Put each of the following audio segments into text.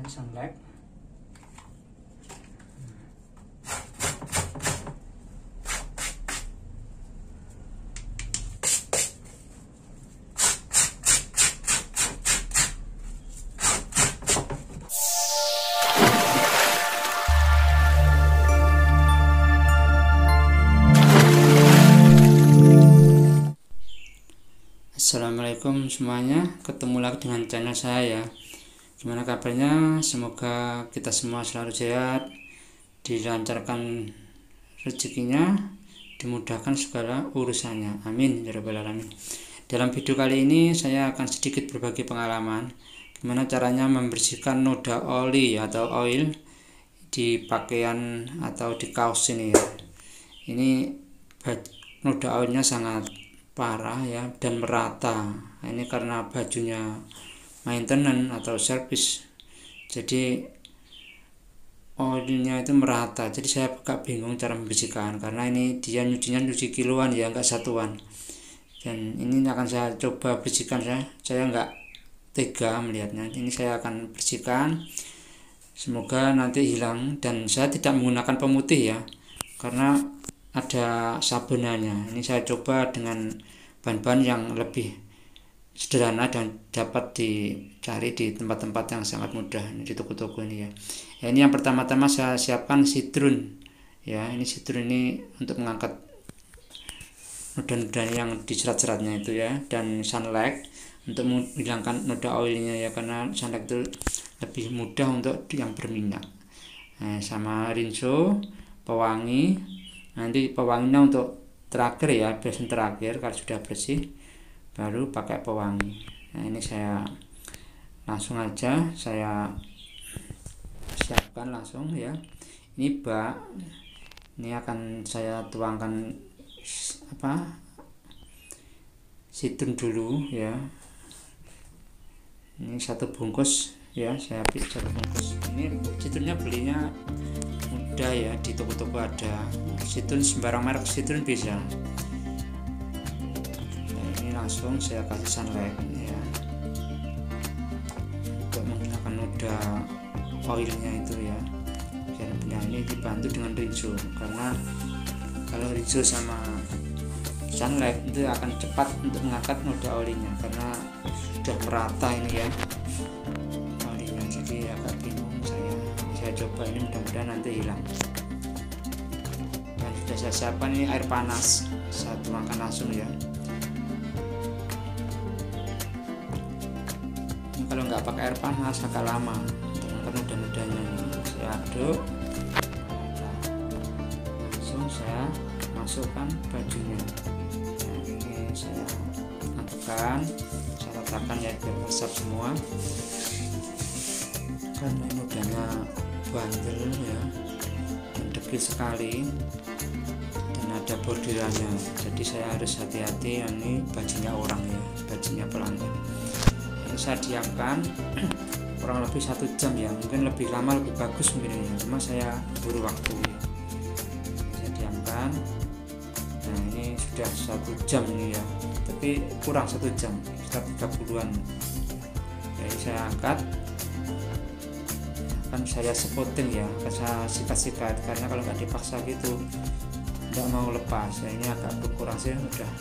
sunlight. Assalamualaikum semuanya, ketemu lagi dengan channel saya ya. Gimana kabarnya? Semoga kita semua selalu sehat, dilancarkan rezekinya, dimudahkan segala urusannya. Amin ya rabbal alamin. Dalam video kali ini saya akan sedikit berbagi pengalaman gimana caranya membersihkan noda oli atau oil di pakaian atau di kaos ini ya. Ini noda oilnya sangat parah ya dan merata. Ini karena bajunya maintenance atau service, jadi oilnya itu merata. Jadi saya agak bingung cara membersihkan karena ini dia nyuci kiloan ya, enggak satuan. Dan ini akan saya coba bersihkan. Saya enggak tega melihatnya. Ini saya akan bersihkan, semoga nanti hilang. Dan saya tidak menggunakan pemutih ya, karena ada sabunannya. Ini saya coba dengan bahan-bahan yang lebih sederhana dan dapat dicari di tempat-tempat yang sangat mudah, di toko-toko ini ya. Ini yang pertama-tama saya siapkan citron ya. Ini citron ini untuk mengangkat noda-noda yang di serat-seratnya itu ya, dan sunlight untuk menghilangkan noda oilnya ya, karena sunlight itu lebih mudah untuk yang berminyak. Sama rinso, pewangi. Nanti pewanginya untuk terakhir ya, biasanya terakhir kalau sudah bersih baru pakai pewangi. Nah ini saya langsung aja saya siapkan langsung ya. Ini bak, ini akan saya tuangkan citron dulu ya. Ini satu bungkus ya, saya ambil satu bungkus. Ini citronnya belinya mudah ya, di toko-toko ada. Citron sembarang merek citron bisa. Nah, ini langsung saya kasih sunlight ya, untuk menghilangkan noda oilnya itu ya. Nah ini dibantu dengan rinso, karena kalau rinso sama sunlight itu akan cepat untuk mengangkat noda oilnya, karena sudah merata ini ya oilnya. Jadi agak bingung saya coba ini, mudah-mudahan nanti hilang. Dan sudah saya siapkan ini air panas, saya tuangkan langsung ya. Ini kalau nggak pakai air panas agak lama dengan noda-nodanya ini. Saya aduk, langsung saya masukkan bajunya. Nah, ini saya adukkan, saya ratakan ya biar meresap semua, karena nodanya bandel ya dan dekil sekali dan ada bordirannya. Jadi saya harus hati-hati. Ini bajunya orang ya, bajunya pelanggan. Ini saya diamkan kurang lebih 1 jam ya, mungkin lebih lama lebih bagus mungkin ya, cuma saya buru waktu ya. Saya diamkan. Nah ini sudah 1 jam ini ya, tapi kurang 1 jam, sekitar 30-an. Jadi saya angkat, kan saya sepotin ya, saya sikat-sikat, karena kalau nggak dipaksa gitu nggak mau lepas ya. Ini agak berkurang sih, udah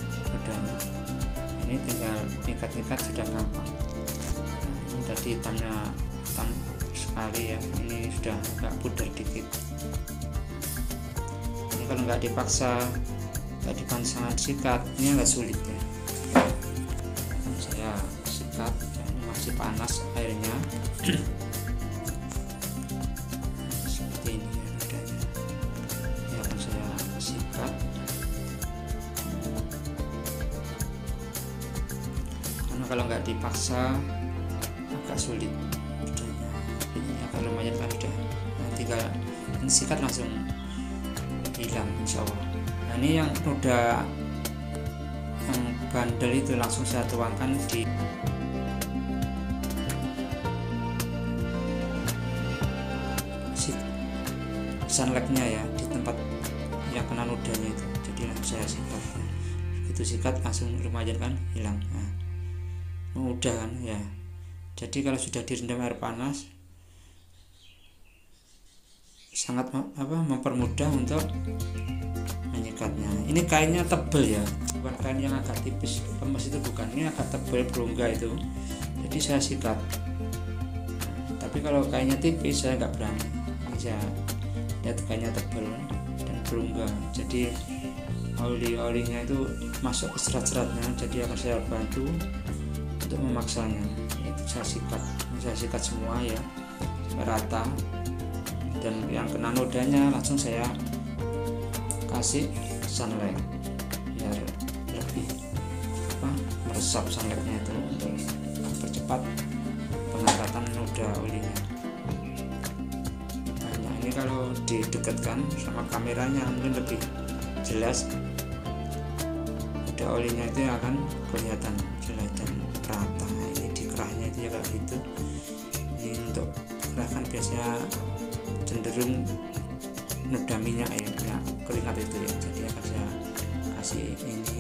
ini tinggal ikat-ikat sudah gampang. Ini tadi hitam sekali ya, ini sudah agak pudar dikit. Ini kalau nggak dipaksa, nggak dipaksa sikat, ini agak sulit ya. Saya sikat, ini masih panas airnya. Seperti ini ya nodanya. Ini akan saya sikat. Karena kalau nggak dipaksa agak sulit. Ini agak lumayan kan udah. Nah, tinggal sikat langsung hilang insya Allah. Nah ini yang noda yang bandel itu langsung saya tuangkan di sunlightnya ya, di tempat yang kena nodanya itu. Jadi saya sikat, itu sikat langsung lumayan kan hilang. Nah, mudah kan ya. Jadi kalau sudah direndam air panas sangat mempermudah untuk menyikatnya. Ini kainnya tebal ya, bukan kain yang agak tipis lemes, itu bukan, ini agak tebal berongga itu, jadi saya sikat. Tapi kalau kainnya tipis saya nggak berani. Ini saya lihat kainnya tebal dan berongga, jadi oli-olinya itu masuk ke serat-seratnya, jadi akan saya bantu untuk memaksanya. Itu saya sikat semua ya rata, dan yang kena nodanya langsung saya kasih sunlight biar lebih meresap sunlightnya itu untuk mempercepat pengangkatan noda olinya. Nah, ini kalau didekatkan sama kameranya mungkin lebih jelas, noda olinya itu akan kelihatan jelas dan rata. Nah, ini di kerahnya itu ya kayak gitu. Ini untuk kerah kan biasanya cenderung noda minyak ya, minyak keringat itu ya, jadi akan saya kasih ini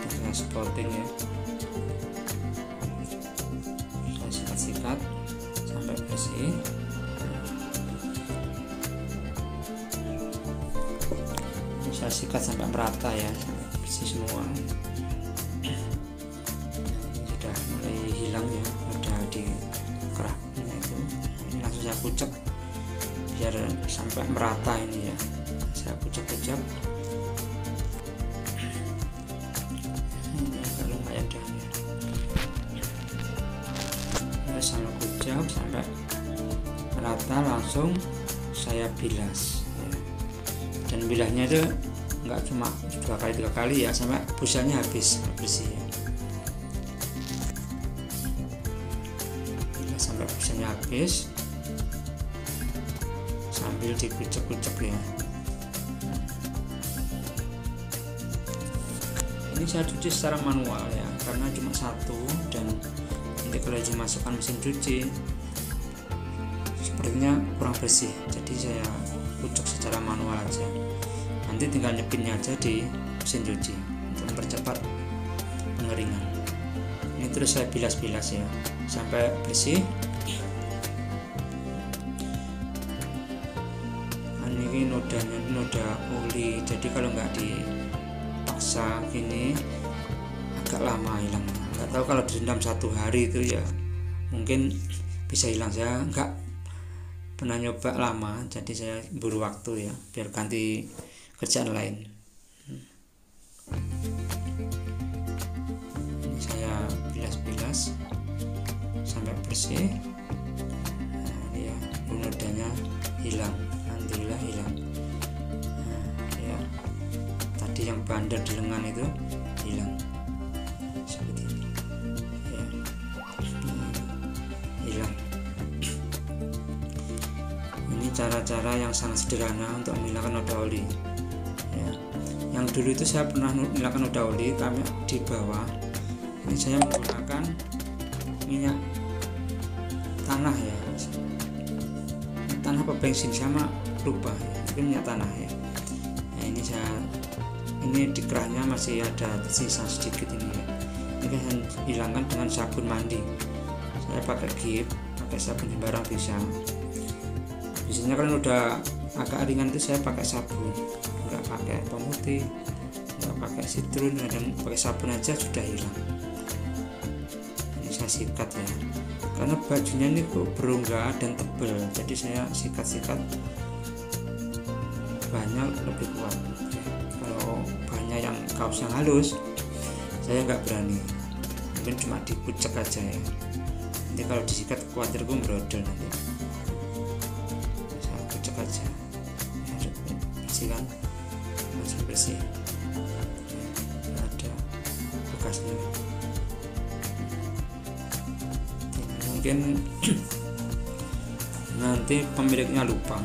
dengan spotting ya, saya sikat-sikat sampai bersih. Ini saya sikat sampai merata ya, sampai bersih semua. Ini sudah mulai hilang ya, udah di kerahnya itu. Ini langsung saya kucek biar sampai merata ini ya, saya kucek-kucek. Ini agak lumayan dah ya, sampai kucek sampai merata, langsung saya bilas ya. Dan bilahnya itu nggak cuma 2 kali 3 kali ya, sampai busanya habis bersih ya. Bilas sampai busanya habis sambil dikucek-kucek ya. Ini saya cuci secara manual ya, karena cuma satu, dan nanti kalau dimasukkan mesin cuci sepertinya kurang bersih, jadi saya kucek secara manual aja. Nanti tinggal nyepinnya aja di mesin cuci untuk mempercepat pengeringan. Ini terus saya bilas-bilas ya sampai bersih. Ini nodanya noda oli, jadi kalau nggak dipaksa gini agak lama hilang. Nggak tahu kalau direndam 1 hari itu ya mungkin bisa hilang. Saya nggak pernah nyoba lama, jadi saya buru waktu ya biar ganti kerjaan lain. Ini saya bilas-bilas sampai bersih. Nah, ini ya nodanya hilang, alhamdulillah hilang. Nah, ya tadi yang bandar di lengan itu hilang seperti ini ya, hilang. Ini cara-cara yang sangat sederhana untuk menghilangkan noda oli ya. Yang dulu itu saya pernah menghilangkan noda oli tapi di bawah. Ini saya menggunakan minyak tanah ya, tanah apa bensin sama lupa ya, tapi minyak tanah ya. Nah, ini di kerahnya masih ada sisa sedikit ini ya. Ini saya hilangkan dengan sabun mandi. Saya pakai Gift, pakai sabun sembarang bisa. Biasanya kalau udah agak ringan itu saya pakai sabun, nggak pakai pemutih, nggak pakai citron, dan pakai sabun aja sudah hilang. Ini saya sikat ya, karena bajunya ini berongga dan tebal, jadi saya sikat-sikat banyak lebih kuat ya. Kalau banyak yang kaos yang halus saya nggak berani, mungkin cuma dikucek aja ya. Nanti kalau disikat khawatir gue brodol nanti. Saya kucek aja ya, bersih kan, masih bersih ya, ada bekasnya. Mungkin nanti pemiliknya lupa,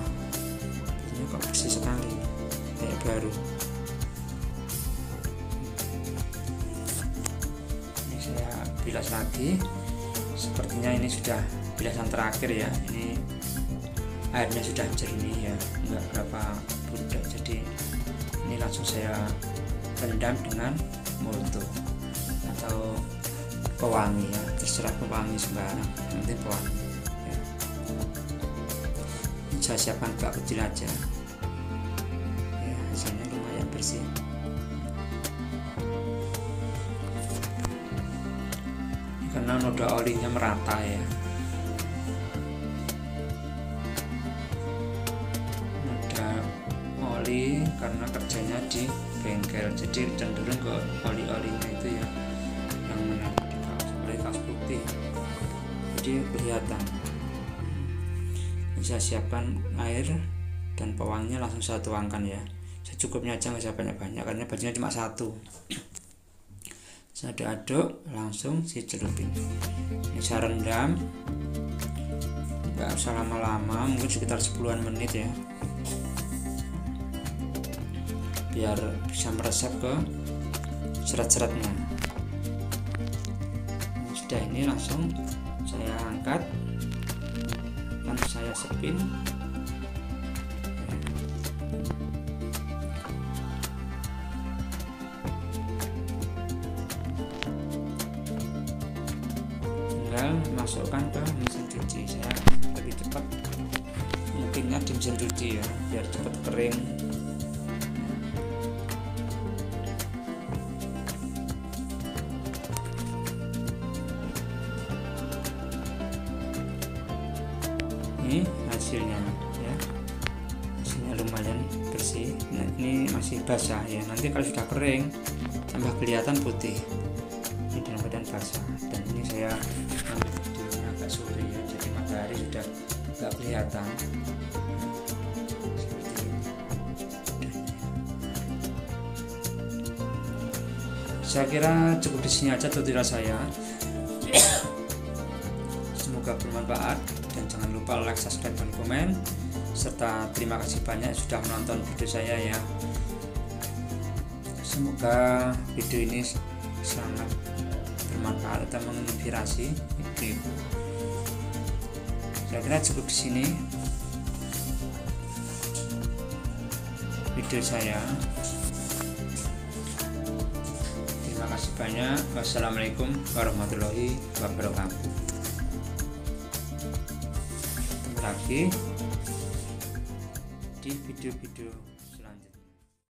ini kok bersih sekali kayak baru. Ini saya bilas lagi, sepertinya ini sudah bilasan terakhir ya. Ini airnya sudah jernih ya, enggak berapa budak, jadi ini langsung saya rendam dengan molto atau pewangi ya, terserah pewangi sembarang, nanti pewangi ya. Ini saya siapkan bak kecil aja ya. Hasilnya lumayan bersih. Karena noda olinya merata ya, noda oli karena kerjanya di bengkel jadi cenderung ke oli-olinya itu ya yang menempel di kaos putih, jadi kelihatan. Saya siapkan air dan pewanginya langsung saya tuangkan ya, secukupnya aja, nggak usah banyak-banyak karena bajunya cuma satu. Saya aduk langsung saya celupin. Ini saya rendam, nggak usah lama-lama, mungkin sekitar 10-an menit ya, biar bisa meresap ke serat-seratnya. Sudah, ini langsung saya angkat, kan saya spin. Tinggal masukkan ke mesin cuci. Saya lebih cepat mungkinnya di mesin cuci ya, biar cepat kering. Ini hasilnya ya, hasilnya lumayan bersih. Nah, ini masih basah ya, nanti kalau sudah kering tambah kelihatan putih. Ini dalam keadaan basah, dan ini saya ambil videonya agak sore ya, jadi matahari sudah nggak kelihatan. Seperti ini. Saya kira cukup di sini aja tutorial saya. Semoga bermanfaat, dan jangan lupa like, subscribe, dan komen, serta terima kasih banyak sudah menonton video saya ya. Semoga video ini sangat bermanfaat atau menginspirasi ibu-ibu. Saya kira cukup di sini video saya. Terima kasih banyak. Wassalamualaikum warahmatullahi wabarakatuh. Lagi di video-video